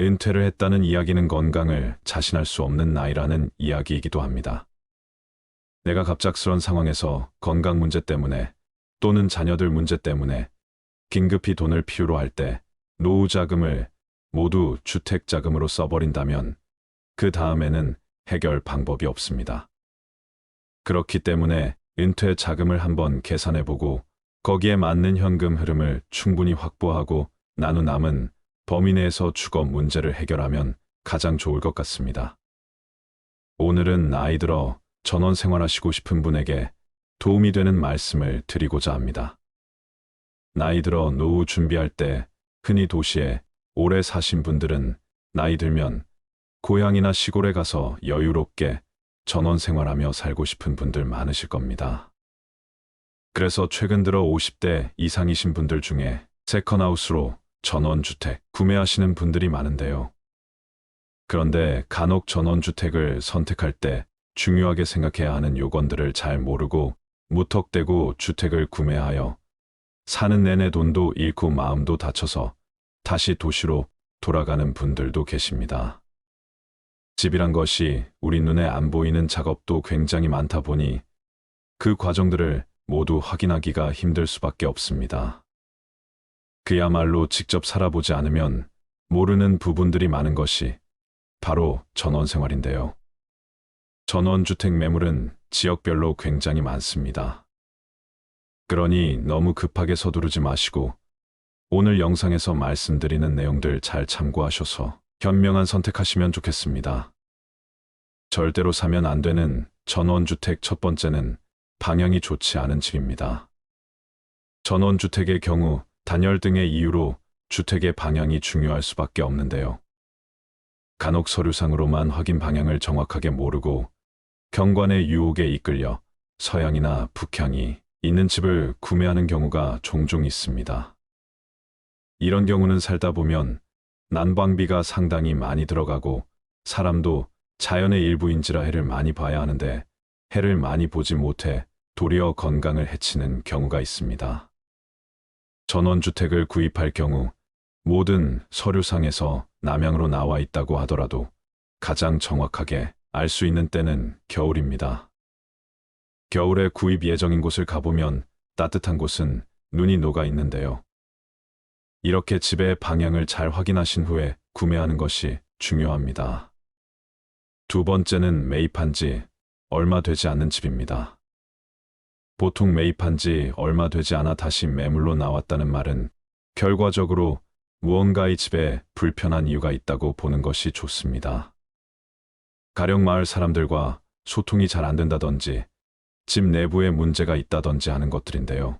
은퇴를 했다는 이야기는 건강을 자신할 수 없는 나이라는 이야기이기도 합니다. 내가 갑작스런 상황에서 건강 문제 때문에 또는 자녀들 문제 때문에 긴급히 돈을 필요로 할 때 노후 자금을 모두 주택 자금으로 써버린다면 그 다음에는 해결 방법이 없습니다. 그렇기 때문에 은퇴 자금을 한번 계산해보고 거기에 맞는 현금 흐름을 충분히 확보하고 나누 남은 범위 내에서 주거 문제를 해결하면 가장 좋을 것 같습니다. 오늘은 나이 들어 전원 생활하시고 싶은 분에게 도움이 되는 말씀을 드리고자 합니다. 나이 들어 노후 준비할 때 흔히 도시에 오래 사신 분들은 나이 들면 고향이나 시골에 가서 여유롭게 전원 생활하며 살고 싶은 분들 많으실 겁니다. 그래서 최근 들어 50대 이상이신 분들 중에 세컨하우스로 전원주택 구매하시는 분들이 많은데요. 그런데 간혹 전원주택을 선택할 때 중요하게 생각해야 하는 요건들을 잘 모르고 무턱대고 주택을 구매하여 사는 내내 돈도 잃고 마음도 다쳐서 다시 도시로 돌아가는 분들도 계십니다. 집이란 것이 우리 눈에 안 보이는 작업도 굉장히 많다 보니 그 과정들을 모두 확인하기가 힘들 수밖에 없습니다. 그야말로 직접 살아보지 않으면 모르는 부분들이 많은 것이 바로 전원생활인데요. 전원주택 매물은 지역별로 굉장히 많습니다. 그러니 너무 급하게 서두르지 마시고 오늘 영상에서 말씀드리는 내용들 잘 참고하셔서 현명한 선택하시면 좋겠습니다. 절대로 사면 안 되는 전원주택 첫 번째는 방향이 좋지 않은 집입니다. 전원주택의 경우 단열 등의 이유로 주택의 방향이 중요할 수밖에 없는데요. 간혹 서류상으로만 확인 방향을 정확하게 모르고 경관의 유혹에 이끌려 서향이나 북향이 있는 집을 구매하는 경우가 종종 있습니다. 이런 경우는 살다 보면 난방비가 상당히 많이 들어가고 사람도 자연의 일부인지라 해를 많이 봐야 하는데 해를 많이 보지 못해 도리어 건강을 해치는 경우가 있습니다. 전원주택을 구입할 경우 모든 서류상에서 남향으로 나와 있다고 하더라도 가장 정확하게 알 수 있는 때는 겨울입니다. 겨울에 구입 예정인 곳을 가보면 따뜻한 곳은 눈이 녹아 있는데요. 이렇게 집의 방향을 잘 확인하신 후에 구매하는 것이 중요합니다. 두 번째는 매입한 지 얼마 되지 않는 집입니다. 보통 매입한 지 얼마 되지 않아 다시 매물로 나왔다는 말은 결과적으로 무언가 이 집에 불편한 이유가 있다고 보는 것이 좋습니다. 가령 마을 사람들과 소통이 잘 안 된다든지 집 내부에 문제가 있다든지 하는 것들인데요.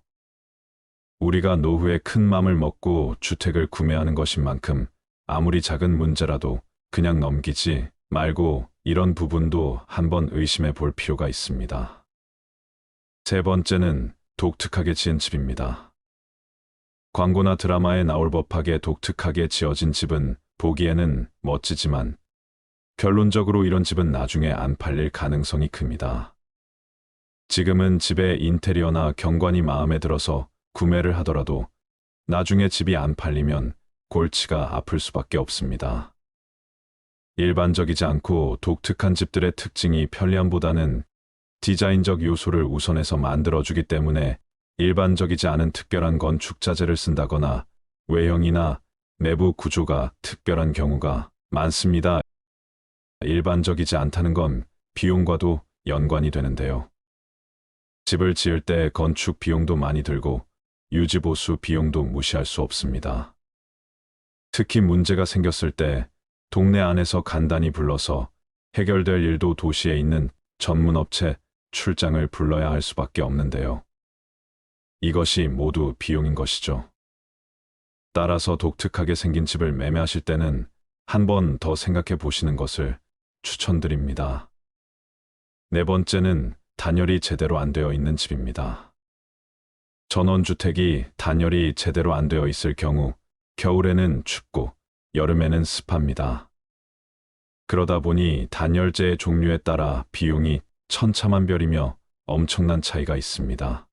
우리가 노후에 큰 맘을 먹고 주택을 구매하는 것인 만큼 아무리 작은 문제라도 그냥 넘기지 말고 이런 부분도 한번 의심해 볼 필요가 있습니다. 세 번째는 독특하게 지은 집입니다. 광고나 드라마에 나올 법하게 독특하게 지어진 집은 보기에는 멋지지만 결론적으로 이런 집은 나중에 안 팔릴 가능성이 큽니다. 지금은 집의 인테리어나 경관이 마음에 들어서 구매를 하더라도 나중에 집이 안 팔리면 골치가 아플 수밖에 없습니다. 일반적이지 않고 독특한 집들의 특징이 편리함보다는 디자인적 요소를 우선해서 만들어주기 때문에 일반적이지 않은 특별한 건축 자재를 쓴다거나 외형이나 내부 구조가 특별한 경우가 많습니다. 일반적이지 않다는 건 비용과도 연관이 되는데요. 집을 지을 때 건축 비용도 많이 들고 유지보수 비용도 무시할 수 없습니다. 특히 문제가 생겼을 때 동네 안에서 간단히 불러서 해결될 일도 도시에 있는 전문업체 출장을 불러야 할 수밖에 없는데요. 이것이 모두 비용인 것이죠. 따라서 독특하게 생긴 집을 매매하실 때는 한 번 더 생각해 보시는 것을 추천드립니다. 네 번째는 단열이 제대로 안 되어 있는 집입니다. 전원주택이 단열이 제대로 안 되어 있을 경우 겨울에는 춥고 여름에는 습합니다. 그러다 보니 단열재의 종류에 따라 비용이 천차만별이며 엄청난 차이가 있습니다.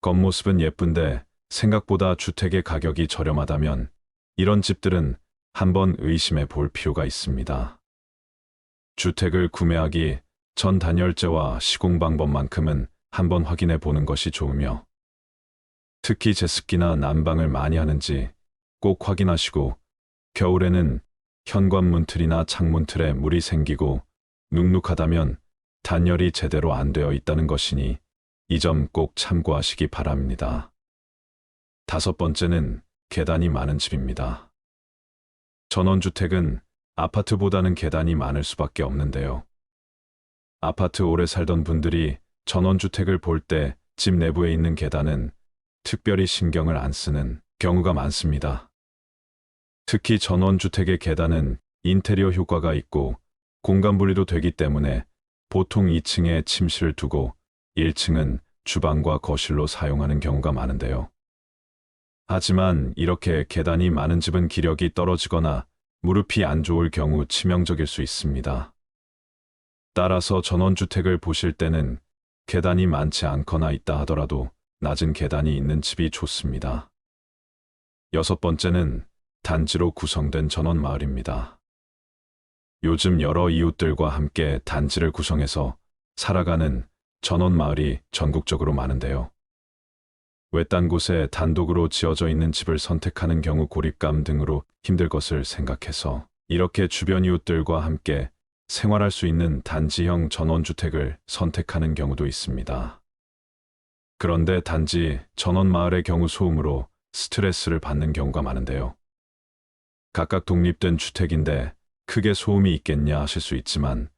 겉모습은 예쁜데 생각보다 주택의 가격이 저렴하다면 이런 집들은 한번 의심해 볼 필요가 있습니다. 주택을 구매하기 전 단열재와 시공 방법만큼은 한번 확인해 보는 것이 좋으며, 특히 제습기나 난방을 많이 하는지 꼭 확인하시고, 겨울에는 현관문 틀이나 창문 틀에 물이 생기고 눅눅하다면 단열이 제대로 안 되어 있다는 것이니 이 점 꼭 참고하시기 바랍니다. 5번째는 계단이 많은 집입니다. 전원주택은 아파트보다는 계단이 많을 수밖에 없는데요. 아파트 오래 살던 분들이 전원주택을 볼 때 집 내부에 있는 계단은 특별히 신경을 안 쓰는 경우가 많습니다. 특히 전원주택의 계단은 인테리어 효과가 있고 공간 분리도 되기 때문에 보통 2층에 침실을 두고 1층은 주방과 거실로 사용하는 경우가 많은데요. 하지만 이렇게 계단이 많은 집은 기력이 떨어지거나 무릎이 안 좋을 경우 치명적일 수 있습니다. 따라서 전원주택을 보실 때는 계단이 많지 않거나 있다 하더라도 낮은 계단이 있는 집이 좋습니다. 6번째는 단지로 구성된 전원마을입니다. 요즘 여러 이웃들과 함께 단지를 구성해서 살아가는 전원마을이 전국적으로 많은데요. 외딴 곳에 단독으로 지어져 있는 집을 선택하는 경우 고립감 등으로 힘들 것을 생각해서 이렇게 주변 이웃들과 함께 생활할 수 있는 단지형 전원주택을 선택하는 경우도 있습니다. 그런데 단지 전원마을의 경우 소음으로 스트레스를 받는 경우가 많은데요. 각각 독립된 주택인데 크게 소음이 있겠냐 하실 수 있지만,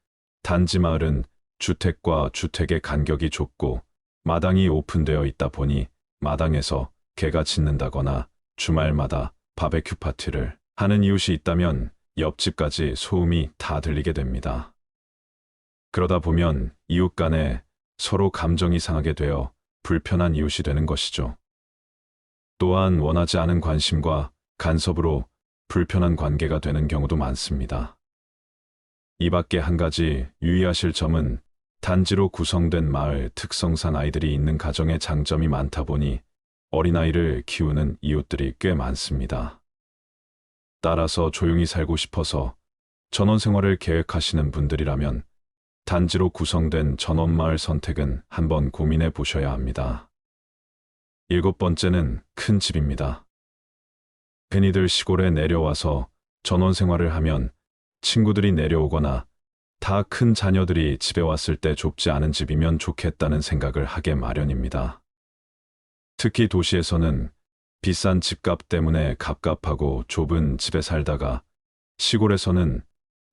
단지 마을은 주택과 주택의 간격이 좁고 마당이 오픈되어 있다 보니 마당에서 개가 짖는다거나 주말마다 바베큐 파티를 하는 이웃이 있다면 옆집까지 소음이 다 들리게 됩니다. 그러다 보면 이웃 간에 서로 감정이 상하게 되어 불편한 이웃이 되는 것이죠. 또한 원하지 않은 관심과 간섭으로 불편한 관계가 되는 경우도 많습니다. 이 밖에 한 가지 유의하실 점은 단지로 구성된 마을 특성상 아이들이 있는 가정의 장점이 많다 보니 어린아이를 키우는 이웃들이 꽤 많습니다. 따라서 조용히 살고 싶어서 전원생활을 계획하시는 분들이라면 단지로 구성된 전원마을 선택은 한번 고민해 보셔야 합니다. 7번째는 큰 집입니다. 흔히들 시골에 내려와서 전원생활을 하면 친구들이 내려오거나 다 큰 자녀들이 집에 왔을 때 좁지 않은 집이면 좋겠다는 생각을 하게 마련입니다. 특히 도시에서는 비싼 집값 때문에 갑갑하고 좁은 집에 살다가 시골에서는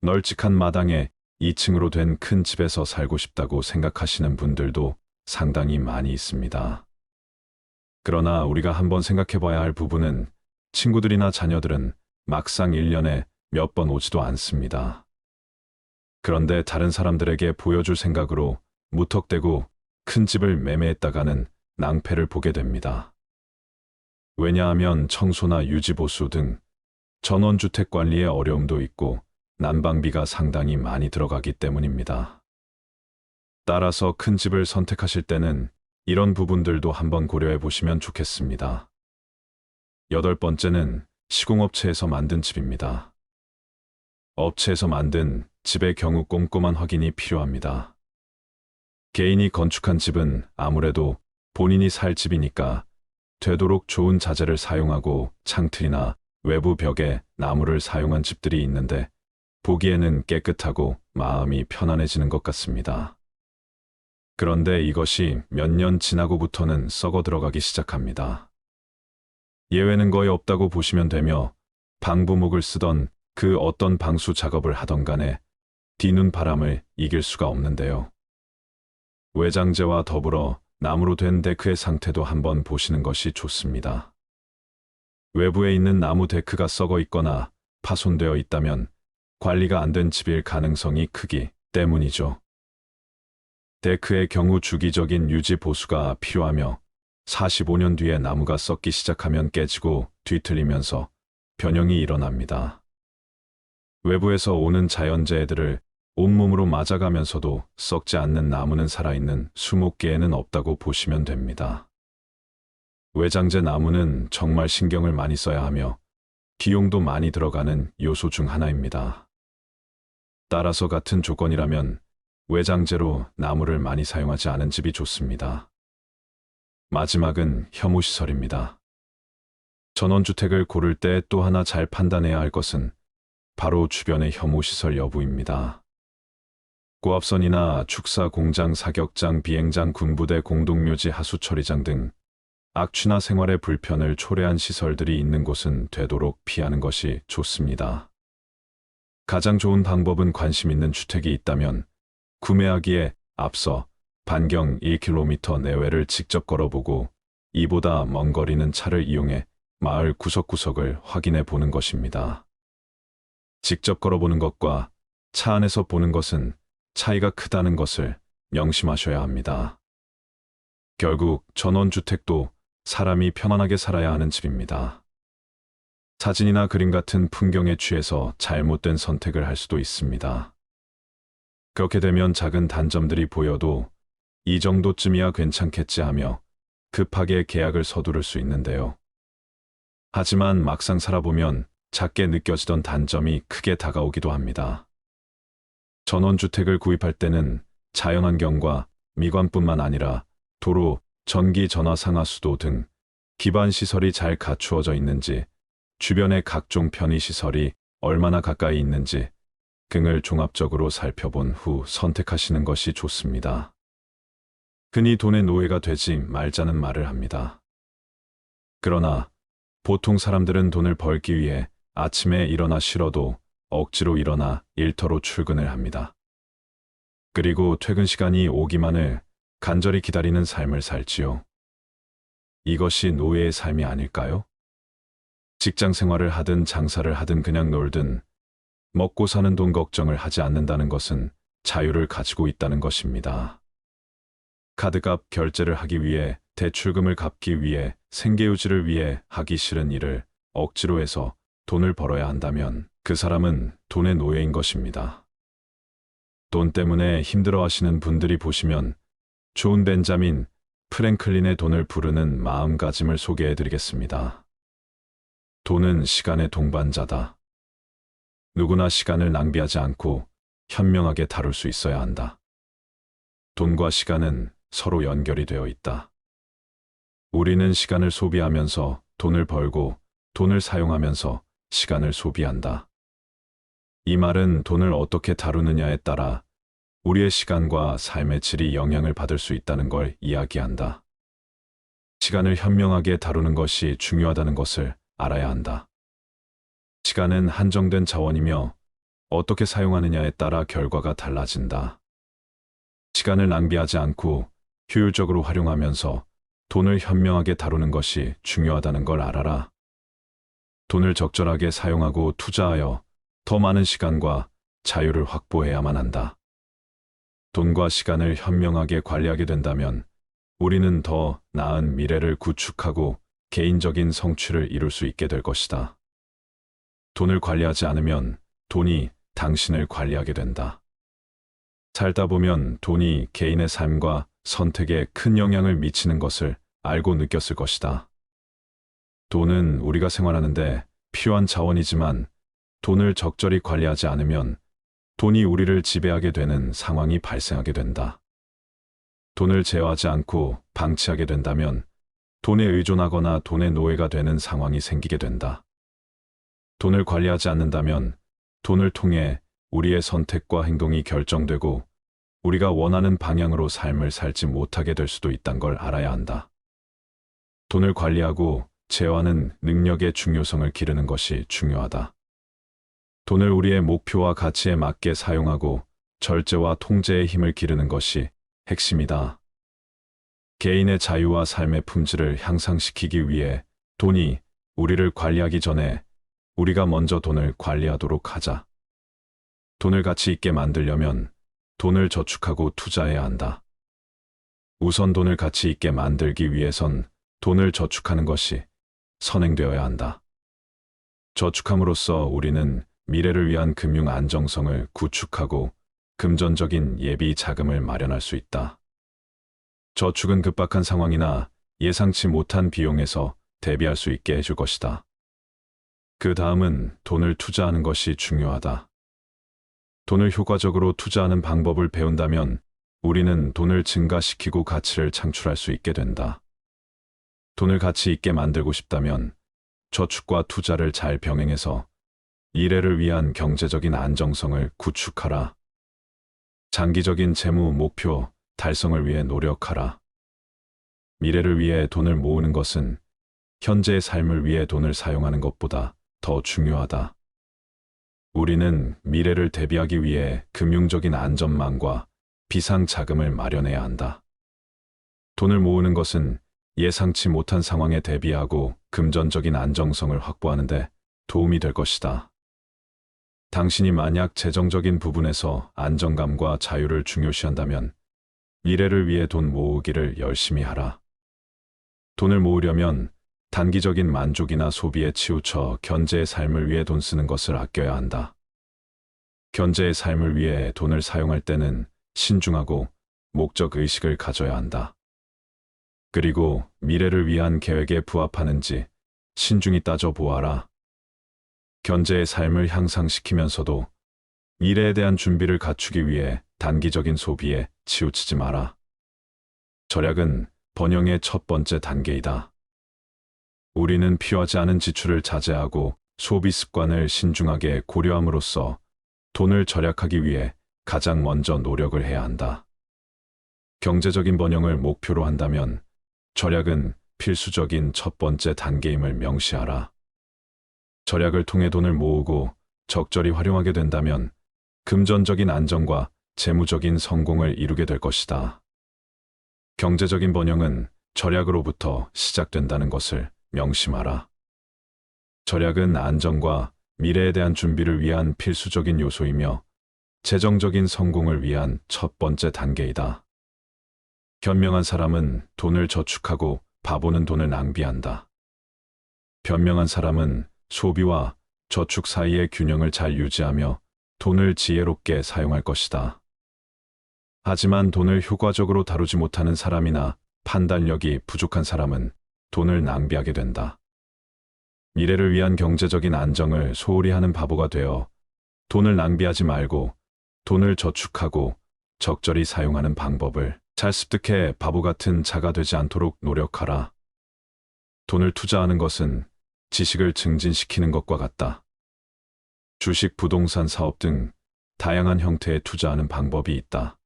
널찍한 마당에 2층으로 된 큰 집에서 살고 싶다고 생각하시는 분들도 상당히 많이 있습니다. 그러나 우리가 한번 생각해 봐야 할 부분은 친구들이나 자녀들은 막상 1년에 몇 번 오지도 않습니다. 그런데 다른 사람들에게 보여줄 생각으로 무턱대고 큰 집을 매매했다가는 낭패를 보게 됩니다. 왜냐하면 청소나 유지보수 등 전원주택 관리에 어려움도 있고 난방비가 상당히 많이 들어가기 때문입니다. 따라서 큰 집을 선택하실 때는 이런 부분들도 한번 고려해 보시면 좋겠습니다. 8번째는 시공업체에서 만든 집입니다. 업체에서 만든 집의 경우 꼼꼼한 확인이 필요합니다. 개인이 건축한 집은 아무래도 본인이 살 집이니까 되도록 좋은 자재를 사용하고 창틀이나 외부 벽에 나무를 사용한 집들이 있는데 보기에는 깨끗하고 마음이 편안해지는 것 같습니다. 그런데 이것이 몇 년 지나고부터는 썩어 들어가기 시작합니다. 예외는 거의 없다고 보시면 되며 방부목을 쓰던 그 어떤 방수 작업을 하던 간에 뒤눈 바람을 이길 수가 없는데요. 외장재와 더불어 나무로 된 데크의 상태도 한번 보시는 것이 좋습니다. 외부에 있는 나무 데크가 썩어 있거나 파손되어 있다면 관리가 안 된 집일 가능성이 크기 때문이죠. 데크의 경우 주기적인 유지 보수가 필요하며 45년 뒤에 나무가 썩기 시작하면 깨지고 뒤틀리면서 변형이 일어납니다. 외부에서 오는 자연재해들을 온몸으로 맞아가면서도 썩지 않는 나무는 살아있는 수목계에는 없다고 보시면 됩니다. 외장재 나무는 정말 신경을 많이 써야 하며 비용도 많이 들어가는 요소 중 하나입니다. 따라서 같은 조건이라면 외장재로 나무를 많이 사용하지 않은 집이 좋습니다. 마지막은 혐오시설입니다. 전원주택을 고를 때 또 하나 잘 판단해야 할 것은 바로 주변의 혐오시설 여부입니다. 고압선이나 축사, 공장, 사격장, 비행장, 군부대, 공동묘지, 하수처리장 등 악취나 생활의 불편을 초래한 시설들이 있는 곳은 되도록 피하는 것이 좋습니다. 가장 좋은 방법은 관심 있는 주택이 있다면 구매하기에 앞서 반경 1km 내외를 직접 걸어보고 이보다 먼 거리는 차를 이용해 마을 구석구석을 확인해 보는 것입니다. 직접 걸어보는 것과 차 안에서 보는 것은 차이가 크다는 것을 명심하셔야 합니다. 결국 전원주택도 사람이 편안하게 살아야 하는 집입니다. 사진이나 그림 같은 풍경에 취해서 잘못된 선택을 할 수도 있습니다. 그렇게 되면 작은 단점들이 보여도 이 정도쯤이야 괜찮겠지 하며 급하게 계약을 서두를 수 있는데요. 하지만 막상 살아보면 작게 느껴지던 단점이 크게 다가오기도 합니다. 전원주택을 구입할 때는 자연환경과 미관뿐만 아니라 도로, 전기, 전화, 상하수도 등 기반 시설이 잘 갖추어져 있는지, 주변의 각종 편의시설이 얼마나 가까이 있는지 등을 종합적으로 살펴본 후 선택하시는 것이 좋습니다. 흔히 돈의 노예가 되지 말자는 말을 합니다. 그러나 보통 사람들은 돈을 벌기 위해 아침에 일어나 싫어도 억지로 일어나 일터로 출근을 합니다. 그리고 퇴근 시간이 오기만을 간절히 기다리는 삶을 살지요. 이것이 노예의 삶이 아닐까요? 직장 생활을 하든 장사를 하든 그냥 놀든 먹고 사는 돈 걱정을 하지 않는다는 것은 자유를 가지고 있다는 것입니다. 카드값 결제를 하기 위해, 대출금을 갚기 위해, 생계유지를 위해 하기 싫은 일을 억지로 해서 돈을 벌어야 한다면 그 사람은 돈의 노예인 것입니다. 돈 때문에 힘들어하시는 분들이 보시면 좋은 벤자민 프랭클린의 돈을 부르는 마음가짐을 소개해드리겠습니다. 돈은 시간의 동반자다. 누구나 시간을 낭비하지 않고 현명하게 다룰 수 있어야 한다. 돈과 시간은 서로 연결이 되어 있다. 우리는 시간을 소비하면서 돈을 벌고 돈을 사용하면서 시간을 소비한다. 이 말은 돈을 어떻게 다루느냐에 따라 우리의 시간과 삶의 질이 영향을 받을 수 있다는 걸 이야기한다. 시간을 현명하게 다루는 것이 중요하다는 것을 알아야 한다. 시간은 한정된 자원이며 어떻게 사용하느냐에 따라 결과가 달라진다. 시간을 낭비하지 않고 효율적으로 활용하면서 돈을 현명하게 다루는 것이 중요하다는 걸 알아라. 돈을 적절하게 사용하고 투자하여 더 많은 시간과 자유를 확보해야만 한다. 돈과 시간을 현명하게 관리하게 된다면 우리는 더 나은 미래를 구축하고 개인적인 성취를 이룰 수 있게 될 것이다. 돈을 관리하지 않으면 돈이 당신을 관리하게 된다. 살다 보면 돈이 개인의 삶과 선택에 큰 영향을 미치는 것을 알고 느꼈을 것이다. 돈은 우리가 생활하는데 필요한 자원이지만 돈을 적절히 관리하지 않으면 돈이 우리를 지배하게 되는 상황이 발생하게 된다. 돈을 제어하지 않고 방치하게 된다면 돈에 의존하거나 돈의 노예가 되는 상황이 생기게 된다. 돈을 관리하지 않는다면 돈을 통해 우리의 선택과 행동이 결정되고 우리가 원하는 방향으로 삶을 살지 못하게 될 수도 있다는 걸 알아야 한다. 돈을 관리하고 제어하는 능력의 중요성을 기르는 것이 중요하다. 돈을 우리의 목표와 가치에 맞게 사용하고 절제와 통제의 힘을 기르는 것이 핵심이다. 개인의 자유와 삶의 품질을 향상시키기 위해 돈이 우리를 관리하기 전에 우리가 먼저 돈을 관리하도록 하자. 돈을 가치 있게 만들려면 돈을 저축하고 투자해야 한다. 우선 돈을 가치 있게 만들기 위해선 돈을 저축하는 것이 선행되어야 한다. 저축함으로써 우리는 미래를 위한 금융 안정성을 구축하고 금전적인 예비 자금을 마련할 수 있다. 저축은 급박한 상황이나 예상치 못한 비용에서 대비할 수 있게 해줄 것이다. 그 다음은 돈을 투자하는 것이 중요하다. 돈을 효과적으로 투자하는 방법을 배운다면 우리는 돈을 증가시키고 가치를 창출할 수 있게 된다. 돈을 가치 있게 만들고 싶다면 저축과 투자를 잘 병행해서 미래를 위한 경제적인 안정성을 구축하라. 장기적인 재무 목표 달성을 위해 노력하라. 미래를 위해 돈을 모으는 것은 현재의 삶을 위해 돈을 사용하는 것보다 더 중요하다. 우리는 미래를 대비하기 위해 금융적인 안전망과 비상자금을 마련해야 한다. 돈을 모으는 것은 예상치 못한 상황에 대비하고 금전적인 안정성을 확보하는 데 도움이 될 것이다. 당신이 만약 재정적인 부분에서 안정감과 자유를 중요시한다면 미래를 위해 돈 모으기를 열심히 하라. 돈을 모으려면 단기적인 만족이나 소비에 치우쳐 견제의 삶을 위해 돈 쓰는 것을 아껴야 한다. 견제의 삶을 위해 돈을 사용할 때는 신중하고 목적의식을 가져야 한다. 그리고 미래를 위한 계획에 부합하는지 신중히 따져보아라. 견제의 삶을 향상시키면서도 미래에 대한 준비를 갖추기 위해 단기적인 소비에 치우치지 마라. 절약은 번영의 첫 번째 단계이다. 우리는 필요하지 않은 지출을 자제하고 소비 습관을 신중하게 고려함으로써 돈을 절약하기 위해 가장 먼저 노력을 해야 한다. 경제적인 번영을 목표로 한다면 절약은 필수적인 첫 번째 단계임을 명시하라. 절약을 통해 돈을 모으고 적절히 활용하게 된다면 금전적인 안정과 재무적인 성공을 이루게 될 것이다. 경제적인 번영은 절약으로부터 시작된다는 것을 명심하라. 절약은 안정과 미래에 대한 준비를 위한 필수적인 요소이며 재정적인 성공을 위한 첫 번째 단계이다. 현명한 사람은 돈을 저축하고 바보는 돈을 낭비한다. 현명한 사람은 소비와 저축 사이의 균형을 잘 유지하며 돈을 지혜롭게 사용할 것이다. 하지만 돈을 효과적으로 다루지 못하는 사람이나 판단력이 부족한 사람은 돈을 낭비하게 된다. 미래를 위한 경제적인 안정을 소홀히 하는 바보가 되어 돈을 낭비하지 말고 돈을 저축하고 적절히 사용하는 방법을 잘 습득해 바보 같은 자가 되지 않도록 노력하라. 돈을 투자하는 것은 지식을 증진시키는 것과 같다. 주식, 부동산 사업 등 다양한 형태의 투자하는 방법이 있다.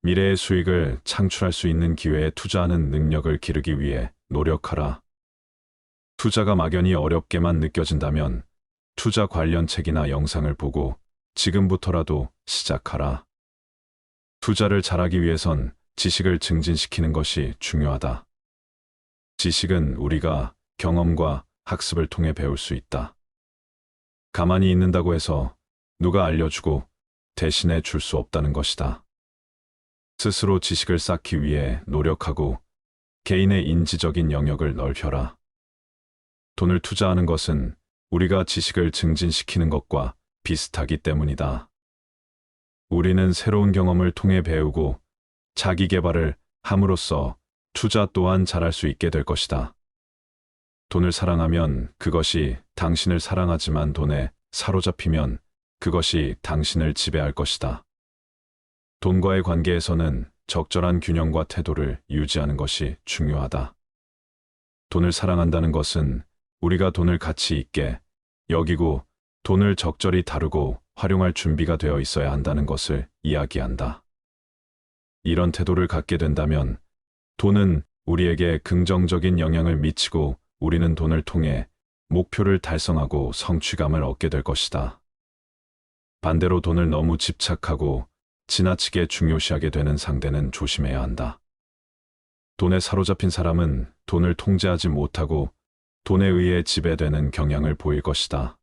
미래의 수익을 창출할 수 있는 기회에 투자하는 능력을 기르기 위해 노력하라. 투자가 막연히 어렵게만 느껴진다면 투자 관련 책이나 영상을 보고 지금부터라도 시작하라. 투자를 잘하기 위해선 지식을 증진시키는 것이 중요하다. 지식은 우리가 경험과 학습을 통해 배울 수 있다. 가만히 있는다고 해서 누가 알려주고 대신해 줄 수 없다는 것이다. 스스로 지식을 쌓기 위해 노력하고 개인의 인지적인 영역을 넓혀라. 돈을 투자하는 것은 우리가 지식을 증진시키는 것과 비슷하기 때문이다. 우리는 새로운 경험을 통해 배우고 자기 개발을 함으로써 투자 또한 잘할 수 있게 될 것이다. 돈을 사랑하면 그것이 당신을 사랑하지만 돈에 사로잡히면 그것이 당신을 지배할 것이다. 돈과의 관계에서는 적절한 균형과 태도를 유지하는 것이 중요하다. 돈을 사랑한다는 것은 우리가 돈을 가치 있게 여기고 돈을 적절히 다루고 활용할 준비가 되어 있어야 한다는 것을 이야기한다. 이런 태도를 갖게 된다면 돈은 우리에게 긍정적인 영향을 미치고 우리는 돈을 통해 목표를 달성하고 성취감을 얻게 될 것이다. 반대로 돈을 너무 집착하고 지나치게 중요시하게 되는 상대는 조심해야 한다. 돈에 사로잡힌 사람은 돈을 통제하지 못하고 돈에 의해 지배되는 경향을 보일 것이다.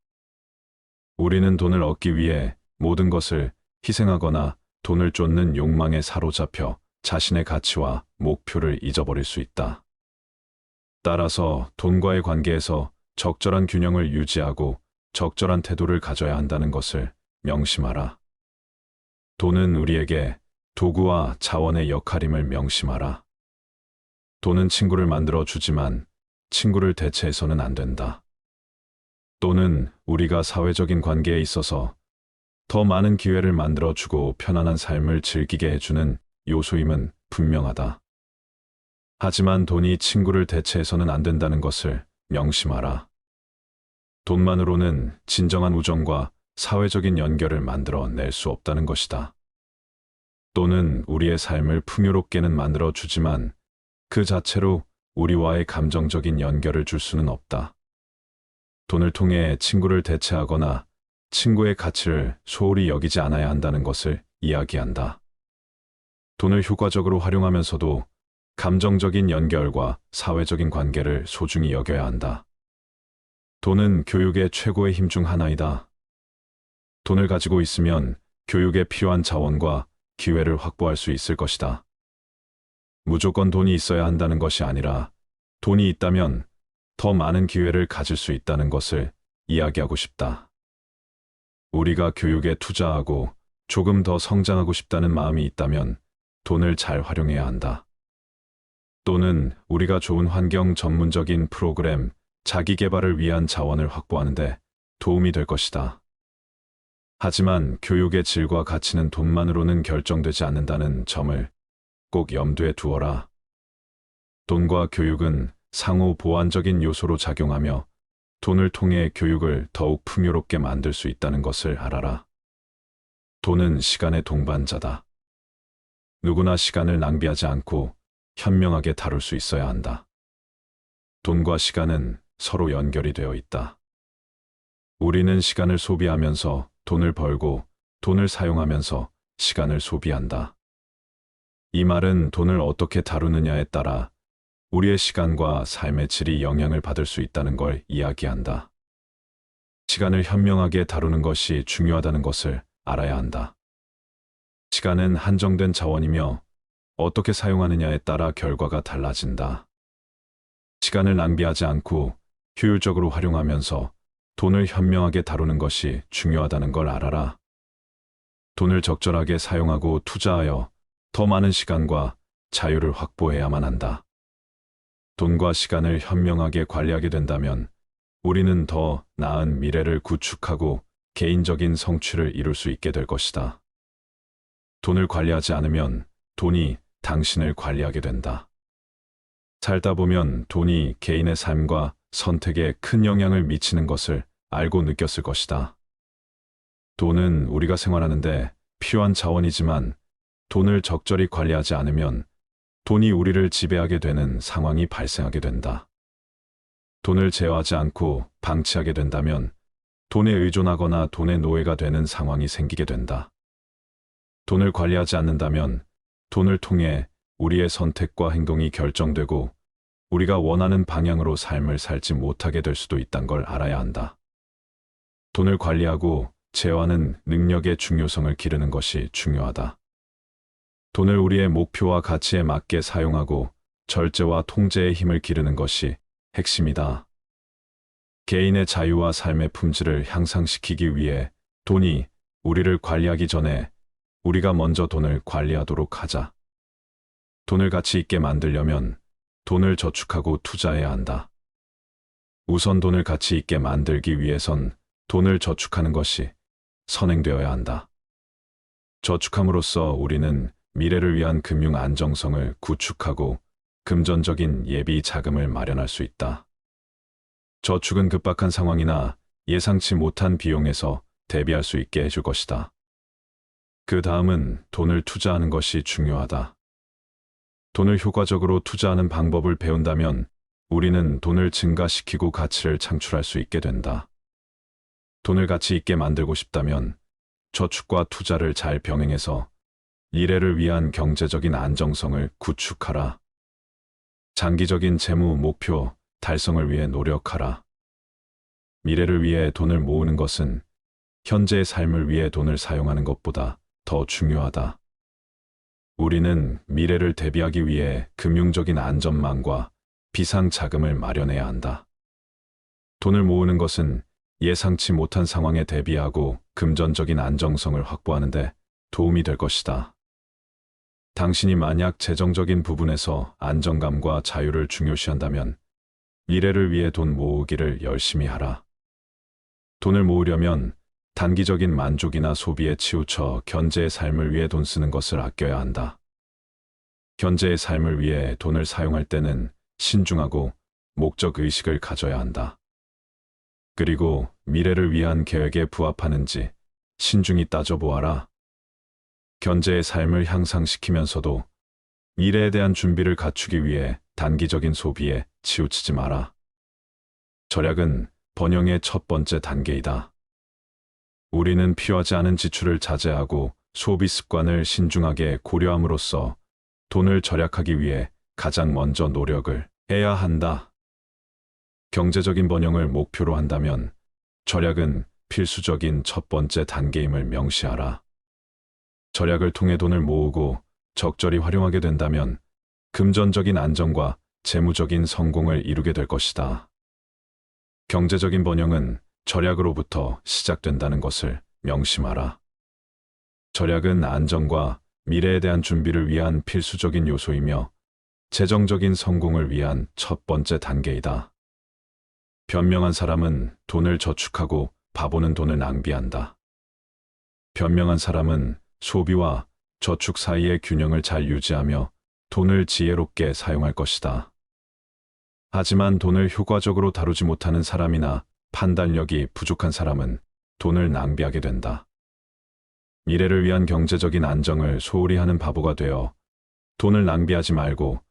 우리는 돈을 얻기 위해 모든 것을 희생하거나 돈을 쫓는 욕망에 사로잡혀 자신의 가치와 목표를 잊어버릴 수 있다. 따라서 돈과의 관계에서 적절한 균형을 유지하고 적절한 태도를 가져야 한다는 것을 명심하라. 돈은 우리에게 도구와 자원의 역할임을 명심하라. 돈은 친구를 만들어 주지만 친구를 대체해서는 안 된다. 또는 우리가 사회적인 관계에 있어서 더 많은 기회를 만들어주고 편안한 삶을 즐기게 해주는 요소임은 분명하다. 하지만 돈이 친구를 대체해서는 안 된다는 것을 명심하라. 돈만으로는 진정한 우정과 사회적인 연결을 만들어 낼 수 없다는 것이다. 돈은 우리의 삶을 풍요롭게는 만들어 주지만 그 자체로 우리와의 감정적인 연결을 줄 수는 없다. 돈을 통해 친구를 대체하거나 친구의 가치를 소홀히 여기지 않아야 한다는 것을 이야기한다. 돈을 효과적으로 활용하면서도 감정적인 연결과 사회적인 관계를 소중히 여겨야 한다. 돈은 교육의 최고의 힘 중 하나이다. 돈을 가지고 있으면 교육에 필요한 자원과 기회를 확보할 수 있을 것이다. 무조건 돈이 있어야 한다는 것이 아니라 돈이 있다면 더 많은 기회를 가질 수 있다는 것을 이야기하고 싶다. 우리가 교육에 투자하고 조금 더 성장하고 싶다는 마음이 있다면 돈을 잘 활용해야 한다. 또는 우리가 좋은 환경 전문적인 프로그램, 자기 개발을 위한 자원을 확보하는데 도움이 될 것이다. 하지만 교육의 질과 가치는 돈만으로는 결정되지 않는다는 점을 꼭 염두에 두어라. 돈과 교육은 상호 보완적인 요소로 작용하며 돈을 통해 교육을 더욱 풍요롭게 만들 수 있다는 것을 알아라. 돈은 시간의 동반자다. 누구나 시간을 낭비하지 않고 현명하게 다룰 수 있어야 한다. 돈과 시간은 서로 연결이 되어 있다. 우리는 시간을 소비하면서 돈을 벌고 돈을 사용하면서 시간을 소비한다. 이 말은 돈을 어떻게 다루느냐에 따라 우리의 시간과 삶의 질이 영향을 받을 수 있다는 걸 이야기한다. 시간을 현명하게 다루는 것이 중요하다는 것을 알아야 한다. 시간은 한정된 자원이며 어떻게 사용하느냐에 따라 결과가 달라진다. 시간을 낭비하지 않고 효율적으로 활용하면서 돈을 현명하게 다루는 것이 중요하다는 걸 알아라. 돈을 적절하게 사용하고 투자하여 더 많은 시간과 자유를 확보해야만 한다. 돈과 시간을 현명하게 관리하게 된다면 우리는 더 나은 미래를 구축하고 개인적인 성취를 이룰 수 있게 될 것이다. 돈을 관리하지 않으면 돈이 당신을 관리하게 된다. 살다 보면 돈이 개인의 삶과 선택에 큰 영향을 미치는 것을 알고 느꼈을 것이다. 돈은 우리가 생활하는데 필요한 자원이지만 돈을 적절히 관리하지 않으면 돈이 우리를 지배하게 되는 상황이 발생하게 된다. 돈을 제어하지 않고 방치하게 된다면 돈에 의존하거나 돈의 노예가 되는 상황이 생기게 된다. 돈을 관리하지 않는다면 돈을 통해 우리의 선택과 행동이 결정되고 우리가 원하는 방향으로 삶을 살지 못하게 될 수도 있다는 걸 알아야 한다. 돈을 관리하고 제어하는 능력의 중요성을 기르는 것이 중요하다. 돈을 우리의 목표와 가치에 맞게 사용하고 절제와 통제의 힘을 기르는 것이 핵심이다. 개인의 자유와 삶의 품질을 향상시키기 위해 돈이 우리를 관리하기 전에 우리가 먼저 돈을 관리하도록 하자. 돈을 가치 있게 만들려면 돈을 저축하고 투자해야 한다. 우선 돈을 가치 있게 만들기 위해선 돈을 저축하는 것이 선행되어야 한다. 저축함으로써 우리는 미래를 위한 금융 안정성을 구축하고 금전적인 예비 자금을 마련할 수 있다. 저축은 급박한 상황이나 예상치 못한 비용에서 대비할 수 있게 해줄 것이다. 그 다음은 돈을 투자하는 것이 중요하다. 돈을 효과적으로 투자하는 방법을 배운다면 우리는 돈을 증가시키고 가치를 창출할 수 있게 된다. 돈을 가치 있게 만들고 싶다면 저축과 투자를 잘 병행해서 미래를 위한 경제적인 안정성을 구축하라. 장기적인 재무 목표 달성을 위해 노력하라. 미래를 위해 돈을 모으는 것은 현재의 삶을 위해 돈을 사용하는 것보다 더 중요하다. 우리는 미래를 대비하기 위해 금융적인 안전망과 비상 자금을 마련해야 한다. 돈을 모으는 것은 예상치 못한 상황에 대비하고 금전적인 안정성을 확보하는 데 도움이 될 것이다. 당신이 만약 재정적인 부분에서 안정감과 자유를 중요시한다면 미래를 위해 돈 모으기를 열심히 하라. 돈을 모으려면 단기적인 만족이나 소비에 치우쳐 현재의 삶을 위해 돈 쓰는 것을 아껴야 한다. 현재의 삶을 위해 돈을 사용할 때는 신중하고 목적 의식을 가져야 한다. 그리고 미래를 위한 계획에 부합하는지 신중히 따져보아라. 현재의 삶을 향상시키면서도 미래에 대한 준비를 갖추기 위해 단기적인 소비에 치우치지 마라. 절약은 번영의 첫 번째 단계이다. 우리는 필요하지 않은 지출을 자제하고 소비 습관을 신중하게 고려함으로써 돈을 절약하기 위해 가장 먼저 노력을 해야 한다. 경제적인 번영을 목표로 한다면 절약은 필수적인 첫 번째 단계임을 명시하라. 절약을 통해 돈을 모으고 적절히 활용하게 된다면 금전적인 안정과 재무적인 성공을 이루게 될 것이다. 경제적인 번영은 절약으로부터 시작된다는 것을 명심하라. 절약은 안정과 미래에 대한 준비를 위한 필수적인 요소이며 재정적인 성공을 위한 첫 번째 단계이다. 변명한 사람은 돈을 저축하고 바보는 돈을 낭비한다. 변명한 사람은 소비와 저축 사이의 균형을 잘 유지하며 돈을 지혜롭게 사용할 것이다. 하지만 돈을 효과적으로 다루지 못하는 사람이나 판단력이 부족한 사람은 돈을 낭비하게 된다. 미래를 위한 경제적인 안정을 소홀히 하는 바보가 되어 돈을 낭비하지 말고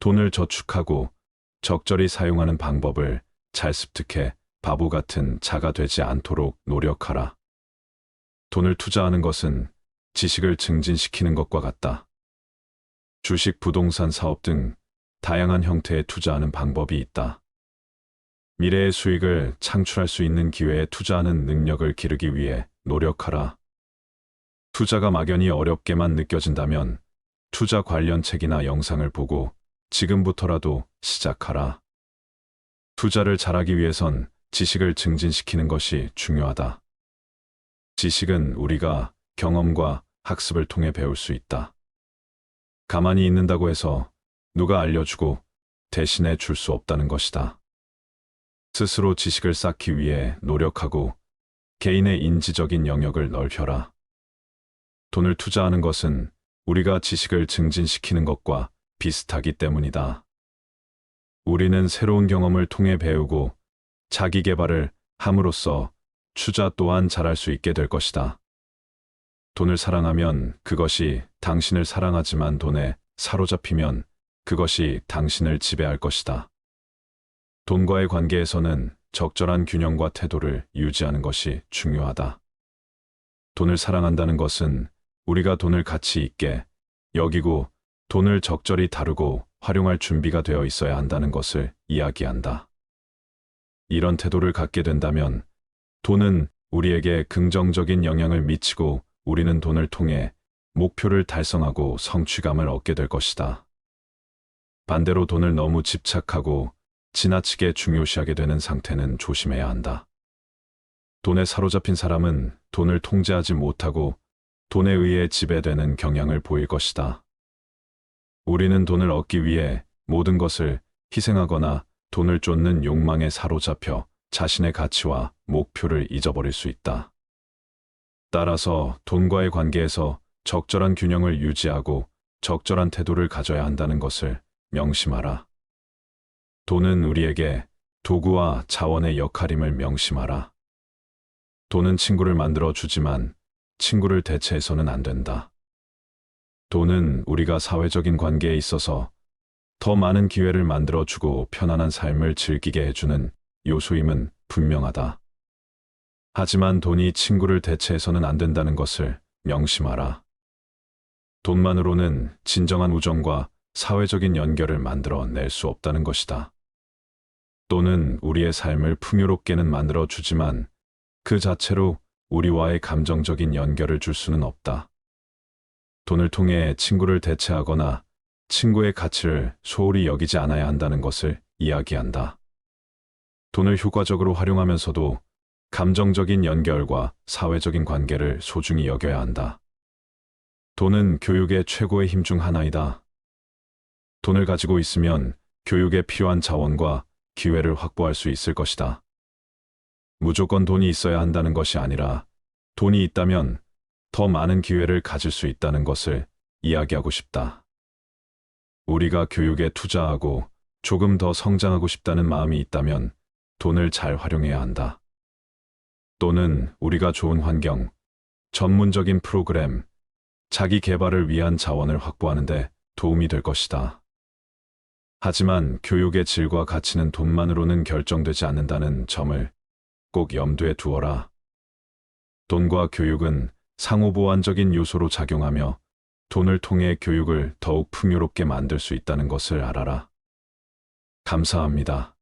돈을 저축하고 적절히 사용하는 방법을 잘 습득해 바보 같은 자가 되지 않도록 노력하라. 돈을 투자하는 것은 지식을 증진시키는 것과 같다. 주식, 부동산 사업 등 다양한 형태의 투자하는 방법이 있다. 미래의 수익을 창출할 수 있는 기회에 투자하는 능력을 기르기 위해 노력하라. 투자가 막연히 어렵게만 느껴진다면 투자 관련 책이나 영상을 보고 지금부터라도 시작하라. 투자를 잘하기 위해선 지식을 증진시키는 것이 중요하다. 지식은 우리가 경험과 학습을 통해 배울 수 있다. 가만히 있는다고 해서 누가 알려주고 대신해 줄 수 없다는 것이다. 스스로 지식을 쌓기 위해 노력하고 개인의 인지적인 영역을 넓혀라. 돈을 투자하는 것은 우리가 지식을 증진시키는 것과 비슷하기 때문이다. 우리는 새로운 경험을 통해 배우고 자기 개발을 함으로써 투자 또한 잘할 수 있게 될 것이다. 돈을 사랑하면 그것이 당신을 사랑하지만 돈에 사로잡히면 그것이 당신을 지배할 것이다. 돈과의 관계에서는 적절한 균형과 태도를 유지하는 것이 중요하다. 돈을 사랑한다는 것은 우리가 돈을 가치 있게 여기고 돈을 적절히 다루고 활용할 준비가 되어 있어야 한다는 것을 이야기한다. 이런 태도를 갖게 된다면 돈은 우리에게 긍정적인 영향을 미치고 우리는 돈을 통해 목표를 달성하고 성취감을 얻게 될 것이다. 반대로 돈을 너무 집착하고 지나치게 중요시하게 되는 상태는 조심해야 한다. 돈에 사로잡힌 사람은 돈을 통제하지 못하고 돈에 의해 지배되는 경향을 보일 것이다. 우리는 돈을 얻기 위해 모든 것을 희생하거나 돈을 쫓는 욕망에 사로잡혀 자신의 가치와 목표를 잊어버릴 수 있다. 따라서 돈과의 관계에서 적절한 균형을 유지하고 적절한 태도를 가져야 한다는 것을 명심하라. 돈은 우리에게 도구와 자원의 역할임을 명심하라. 돈은 친구를 만들어 주지만 친구를 대체해서는 안 된다. 돈은 우리가 사회적인 관계에 있어서 더 많은 기회를 만들어 주고 편안한 삶을 즐기게 해주는 요소임은 분명하다. 하지만 돈이 친구를 대체해서는 안 된다는 것을 명심하라. 돈만으로는 진정한 우정과 사회적인 연결을 만들어 낼 수 없다는 것이다. 돈은 우리의 삶을 풍요롭게는 만들어 주지만 그 자체로 우리와의 감정적인 연결을 줄 수는 없다. 돈을 통해 친구를 대체하거나 친구의 가치를 소홀히 여기지 않아야 한다는 것을 이야기한다. 돈을 효과적으로 활용하면서도 감정적인 연결과 사회적인 관계를 소중히 여겨야 한다. 돈은 교육의 최고의 힘 중 하나이다. 돈을 가지고 있으면 교육에 필요한 자원과 기회를 확보할 수 있을 것이다. 무조건 돈이 있어야 한다는 것이 아니라 돈이 있다면 더 많은 기회를 가질 수 있다는 것을 이야기하고 싶다. 우리가 교육에 투자하고 조금 더 성장하고 싶다는 마음이 있다면 돈을 잘 활용해야 한다. 또는 우리가 좋은 환경, 전문적인 프로그램, 자기 개발을 위한 자원을 확보하는데 도움이 될 것이다. 하지만 교육의 질과 가치는 돈만으로는 결정되지 않는다는 점을 꼭 염두에 두어라. 돈과 교육은 상호보완적인 요소로 작용하며 돈을 통해 교육을 더욱 풍요롭게 만들 수 있다는 것을 알아라. 감사합니다.